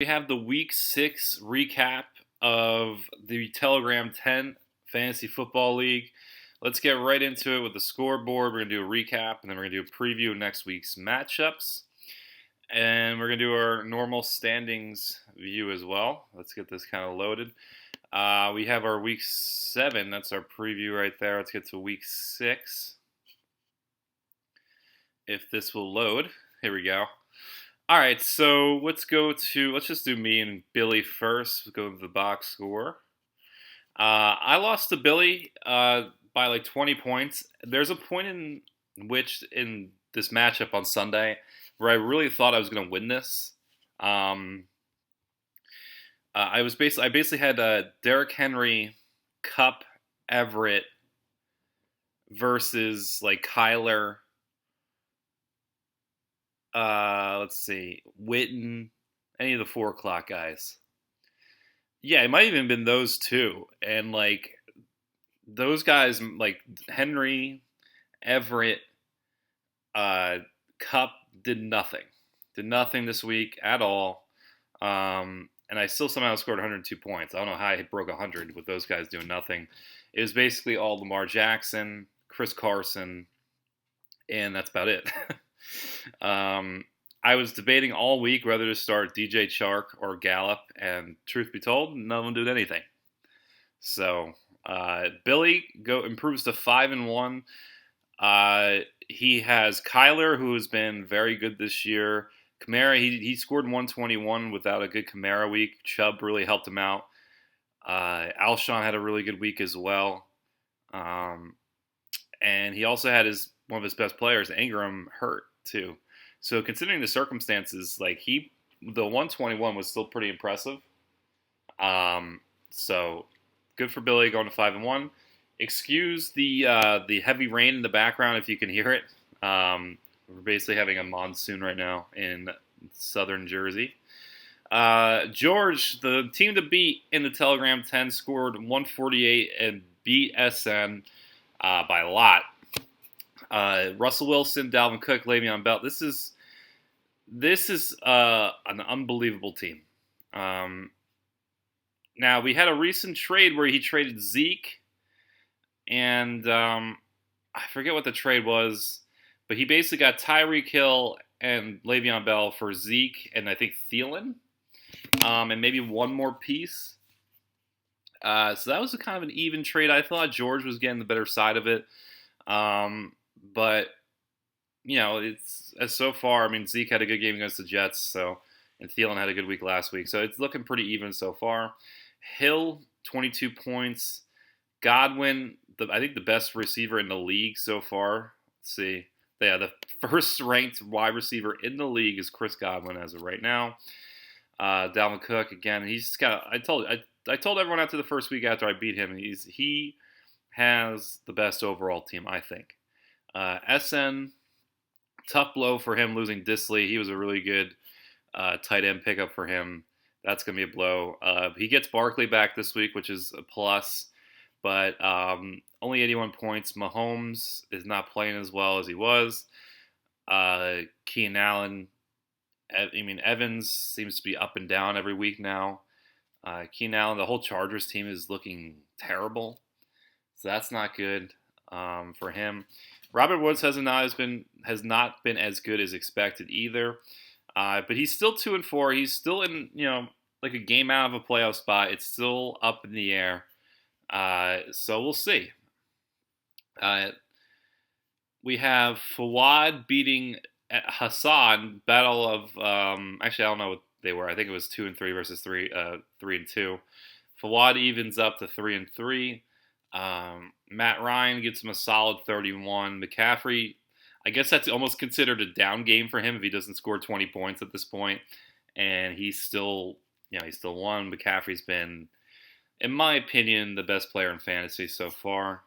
We have the Week 6 recap of the Telegram 10 Fantasy Football League. Let's get right into it with the scoreboard. We're going to do a recap, and then we're going to do a preview of next week's matchups. And we're going to do our normal standings view as well. Let's get this kind of loaded. We have our Week 7. That's our preview right there. Let's get to Week 6. If this will load. Here we go. All right, so let's just do me and Billy first. We'll go to the box score. I lost to Billy by like 20 points. There's a point in which in this matchup on Sunday where I really thought I was going to win this. I basically had Derrick Henry, Kupp, Everett versus like Kyler. Let's see, Witten, any of the 4 o'clock guys. Yeah, it might have even been those two, and like those guys, like Henry, Everett, Kupp did nothing this week at all. And I still somehow scored 102 points. I don't know how I broke 100 with those guys doing nothing. It was basically all Lamar Jackson, Chris Carson, and that's about it. I was debating all week whether to start DJ Chark or Gallup, and truth be told, none of them did anything. So Billy improves to 5-1. He has Kyler, who has been very good this year. Kamara, he scored 121 without a good Kamara week. Chubb really helped him out. Alshon had a really good week as well. And he also had one of his best players, Ingram, hurt too. So considering the circumstances, like the 121 was still pretty impressive. So good for Billy going to 5-1. Excuse the heavy rain in the background if you can hear it. We're basically having a monsoon right now in southern Jersey. George, the team to beat in the Telegram 10, scored 148 and beat SN by a lot. Russell Wilson, Dalvin Cook, Le'Veon Bell. This is an unbelievable team. Now, we had a recent trade where he traded Zeke, and I forget what the trade was, but he basically got Tyreek Hill and Le'Veon Bell for Zeke and I think Thielen, and maybe one more piece. So that was a kind of an even trade. I thought George was getting the better side of it. But, it's so far, I mean, Zeke had a good game against the Jets, and Thielen had a good week last week. So it's looking pretty even so far. Hill, 22 points. Godwin, I think the best receiver in the league so far. Let's see. Yeah, the first-ranked wide receiver in the league is Chris Godwin as of right now. Dalvin Cook, again, he's got. I told everyone after the first week after I beat him, he has the best overall team, I think. SN, tough blow for him losing Disley. He was a really good tight end pickup for him. That's going to be a blow. He gets Barkley back this week, which is a plus, but only 81 points. Mahomes is not playing as well as he was. Keenan Allen, Evans seems to be up and down every week now. Keenan Allen, the whole Chargers team is looking terrible. So that's not good for him. Robert Woods has not been as good as expected either. But he's still 2-4. He's still in, like a game out of a playoff spot. It's still up in the air. So we'll see. We have Fawad beating Hassan. Battle of actually I don't know what they were. I think it was 2-3 versus 3-2. Fawad evens up to 3-3. Matt Ryan gets him a solid 31. McCaffrey, I guess that's almost considered a down game for him if he doesn't score 20 points at this point. And he's still won. McCaffrey's been, in my opinion, the best player in fantasy so far.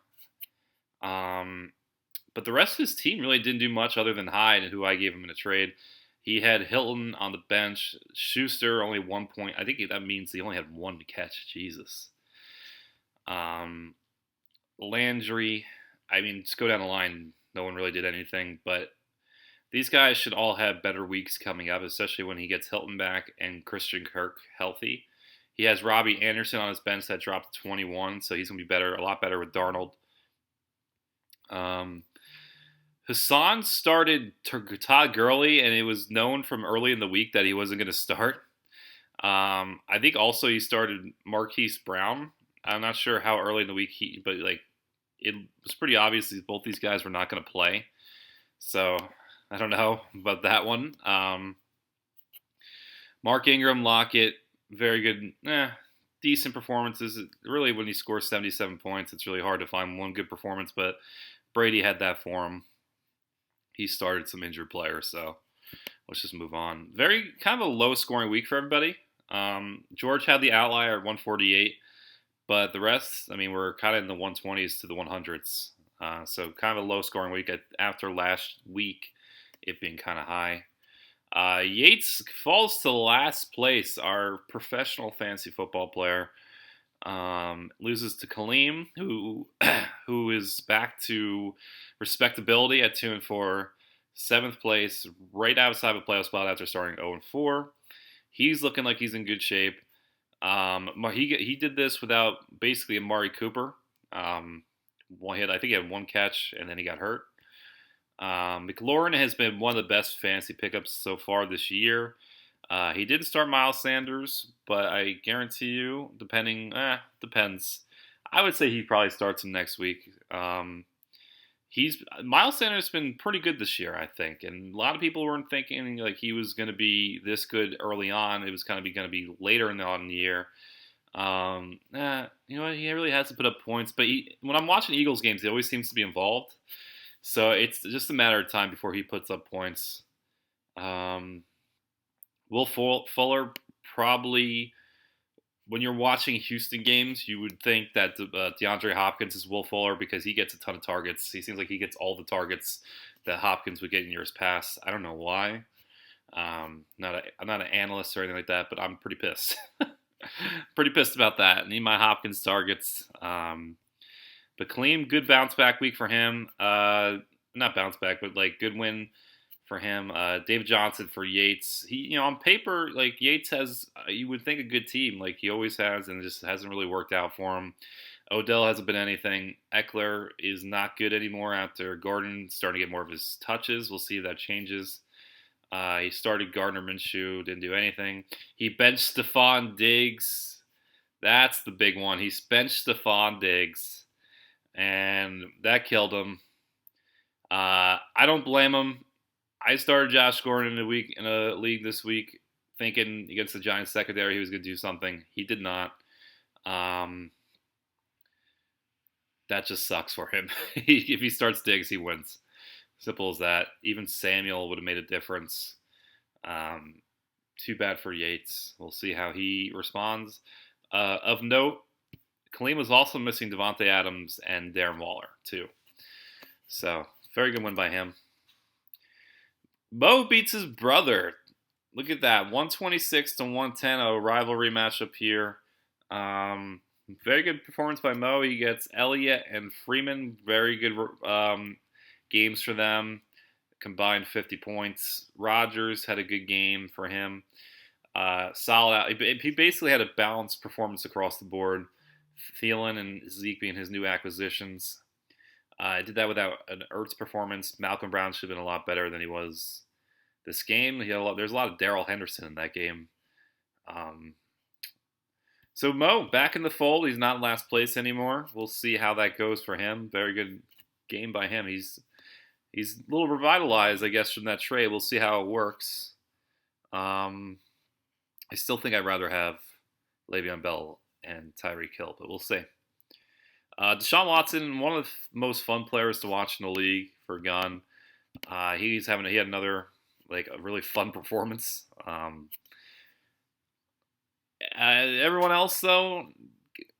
But the rest of his team really didn't do much other than Hyde, who I gave him in a trade. He had Hilton on the bench. Schuster only 1 point. I think that means he only had one catch. Jesus. Landry, just go down the line. No one really did anything, but These guys should all have better weeks coming up, especially when he gets Hilton back and Christian Kirk healthy. He has Robbie Anderson on his bench that dropped to 21, so he's going to be better, a lot better with Darnold. Hassan started Todd Gurley, and it was known from early in the week that he wasn't going to start. I think also he started Marquise Brown. I'm not sure how early in the week but like it was pretty obvious that both these guys were not going to play. So I don't know about that one. Mark Ingram, Lockett, very good, decent performances. Really, when he scores 77 points, it's really hard to find one good performance, but Brady had that for him. He started some injured players, so let's just move on. Very kind of a low-scoring week for everybody. George had the outlier at 148, but the rest, I mean, we're kind of in the 120s to the 100s. So kind of a low-scoring week after last week, it being kind of high. Yates falls to last place, our professional fantasy football player. Loses to Kaleem, who is back to respectability at 2-4, 7th place, right outside of a playoff spot after starting 0-4. He's looking like he's in good shape. He did this without basically Amari Cooper. I think he had one catch and then he got hurt. McLaurin has been one of the best fantasy pickups so far this year. He didn't start Miles Sanders, but I guarantee you, depends. I would say he probably starts him next week. Miles Sanders has been pretty good this year, I think, and a lot of people weren't thinking like he was going to be this good early on. It was going to be later in the year. You know what? He really hasn't put up points, but when I'm watching Eagles games, he always seems to be involved. So it's just a matter of time before he puts up points. Will Fuller probably, when you're watching Houston games, you would think that DeAndre Hopkins is Will Fuller because he gets a ton of targets. He seems like he gets all the targets that Hopkins would get in years past. I don't know why. I'm not an analyst or anything like that, but I'm pretty pissed. Pretty pissed about that. I need my Hopkins targets. But Kaleem, good bounce back week for him. Not bounce back, but like good win for him. David Johnson for Yates. He, on paper, like Yates has, you would think a good team, like he always has, and it just hasn't really worked out for him. Odell hasn't been anything. Eckler is not good anymore after Gordon starting to get more of his touches. We'll see if that changes. He started Gardner Minshew, didn't do anything. He benched Stephon Diggs. That's the big one. He benched Stephon Diggs, and that killed him. I don't blame him. I started Josh Gordon in a league this week, thinking against the Giants secondary he was going to do something. He did not. That just sucks for him. If he starts Diggs, he wins. Simple as that. Even Samuel would have made a difference. Too bad for Yates. We'll see how he responds. Of note, Kaleem was also missing Devontae Adams and Darren Waller, too. So, very good win by him. Mo beats his brother. Look at that. 126 to 110, a rivalry matchup here. Very good performance by Mo. He gets Elliott and Freeman. Very good games for them. Combined 50 points. Rodgers had a good game for him. Solid out. He basically had a balanced performance across the board. Thielen and Zeke being his new acquisitions. I did that without an Ertz performance. Malcolm Brown should have been a lot better than he was this game. There's a lot of Darrell Henderson in that game. So Mo, back in the fold. He's not in last place anymore. We'll see how that goes for him. Very good game by him. He's a little revitalized, I guess, from that trade. We'll see how it works. I still think I'd rather have Le'Veon Bell and Tyreek Hill, but we'll see. Deshaun Watson, one of the most fun players to watch in the league for Gunn. He had another a really fun performance. Everyone else though,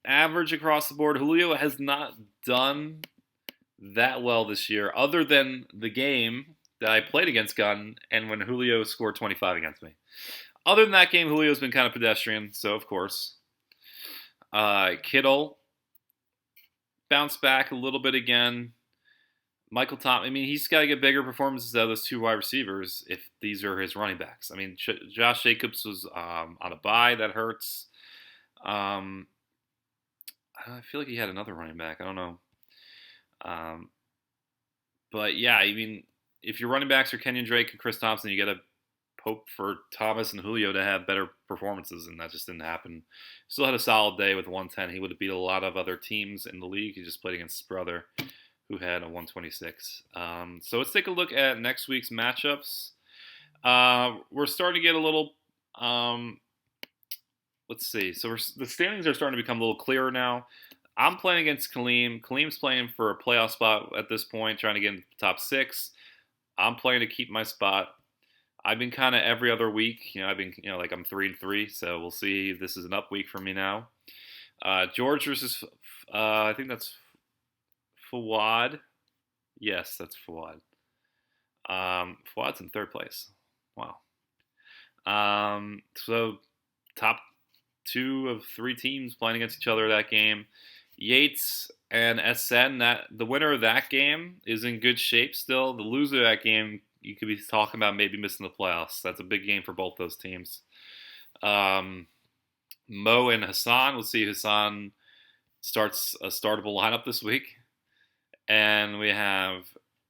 average across the board. Julio has not done that well this year, other than the game that I played against Gunn and when Julio scored 25 against me. Other than that game, Julio's been kind of pedestrian, so of course. Kittle bounced back a little bit again. Michael Thomas. I mean, he's got to get bigger performances out of those two wide receivers if these are his running backs. I mean, Josh Jacobs was on a bye. That hurts. Um, I feel like he had another running back. I don't know. Um, but yeah, I mean, if your running backs are Kenyon Drake and Chris Thompson, you got to hope for Thomas and Julio to have better performances, and that just didn't happen. Still had a solid day with 110. He would have beat a lot of other teams in the league. He just played against his brother, who had a 126. So let's take a look at next week's matchups. We're starting to get a little. Let's see. So the standings are starting to become a little clearer now. I'm playing against Kaleem. Kaleem's playing for a playoff spot at this point, trying to get into the top 6. I'm playing to keep my spot. I've been kind of every other week. I've been, like I'm 3-3, so we'll see if this is an up week for me now. George versus, I think that's Fawad. Yes, that's Fawad. Fawad's in 3rd place. Wow. So top 2 of 3 teams playing against each other that game. Yates and SN, that the winner of that game is in good shape still. The loser of that game, you could be talking about maybe missing the playoffs. That's a big game for both those teams. Mo and Hassan. We'll see if Hassan starts a startable lineup this week. And we have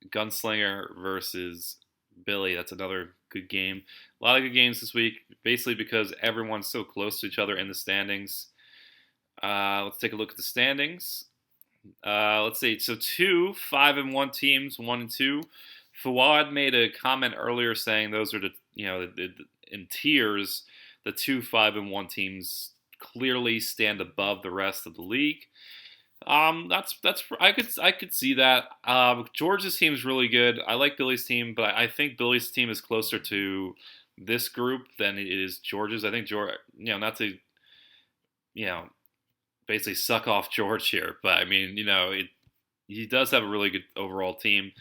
Gunslinger versus Billy. That's another good game. A lot of good games this week, basically because everyone's so close to each other in the standings. Let's take a look at the standings. Let's see. So 2 5-1 teams, 1 and 2. Fawad made a comment earlier saying those are in tiers, the 2 5-1 teams clearly stand above the rest of the league. That's I could see that. George's team is really good. I like Billy's team, but I think Billy's team is closer to this group than it is George's. I think George, not to, basically suck off George here, but I mean, he does have a really good overall team.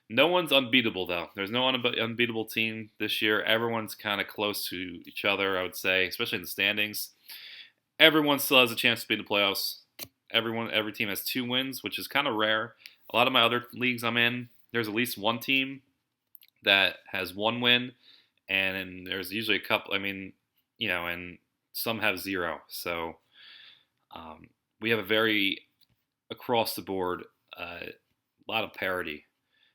No one's unbeatable though. There's no unbeatable team this year. Everyone's kind of close to each other, I would say, especially in the standings. Everyone still has a chance to be in the playoffs. Every team has 2 wins, which is kind of rare. A lot of my other leagues I'm in, there's at least one team that has 1 win, and there's usually a couple. I mean, and some have 0. So we have a very across the board lot of parity.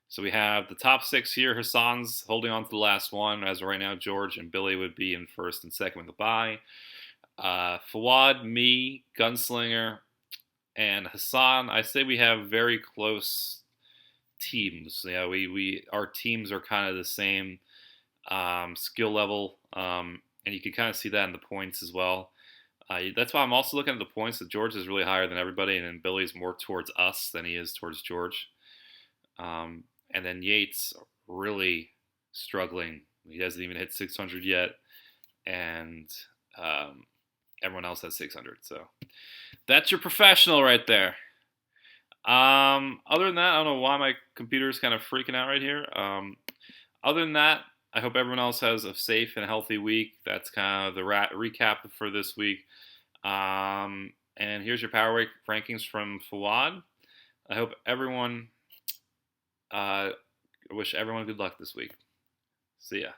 So we have the top 6 here. Hassan's holding on to the last one. As of right now, George and Billy would be in 1st and 2nd with a bye. Fawad, me, Gunslinger, and Hassan, I say we have very close teams. Our teams are kind of the same skill level, and you can kind of see that in the points as well. That's why I'm also looking at the points that George is really higher than everybody, and then Billy's more towards us than he is towards George. And then Yates really struggling. He hasn't even hit 600 yet, and everyone else has 600. So that's your professional right there. Other than that, I don't know why my computer is kind of freaking out right here. Other than that, I hope everyone else has a safe and healthy week. That's kind of the recap for this week. And here's your Power Rankings from Fawad. I hope everyone, I wish everyone good luck this week. See ya.